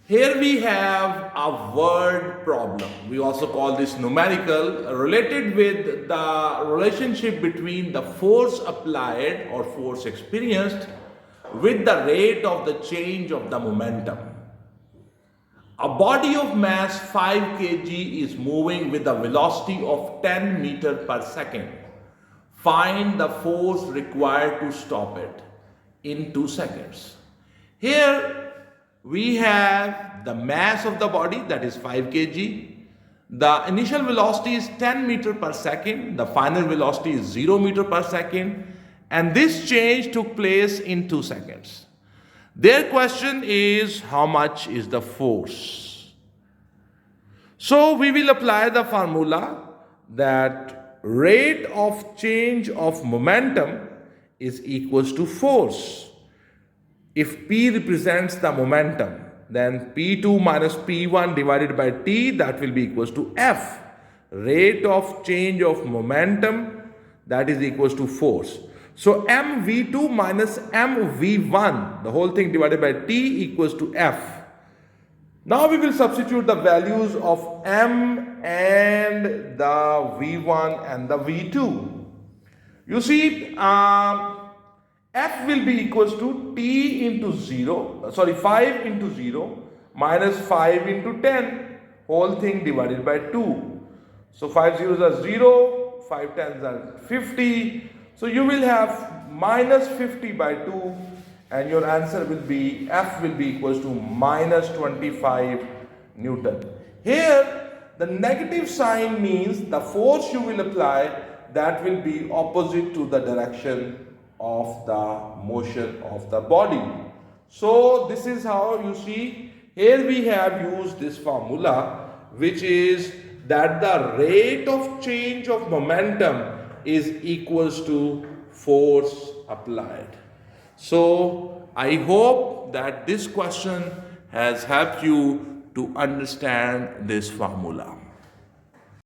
Here we have a word problem. We also call this numerical, related with the relationship between the force applied or force experienced with the rate of the change of the momentum. A body of mass 5 kg is moving with a velocity of 10 meter per second. Find the force required to stop it in 2 seconds. Here we have the mass of the body, that is 5 kg. The initial velocity is 10 meter per second. The final velocity is 0 meter per second. And this change took place in 2 seconds. Their question is, how much is the force? So we will apply the formula that rate of change of momentum is equals to force. If P represents the momentum, then P2 minus P1 divided by T, that will be equals to F. Rate of change of momentum, that is equals to force. So mv2 minus mv1, the whole thing divided by T equals to F. Now we will substitute the values of m and the v1 and the v2. You see, F will be equals to T into 5 into 0 minus 5 into 10, whole thing divided by 2. So 5 zeros are 0, 5 tens are 50. So you will have minus 50 by 2, and your answer will be, F will be equals to minus 25 Newton. Here, the negative sign means the force you will apply, that will be opposite to the direction of the motion of the body. So this is how you see, here we have used this formula, which is that the rate of change of momentum is equals to force applied. So I hope that this question has helped you to understand this formula.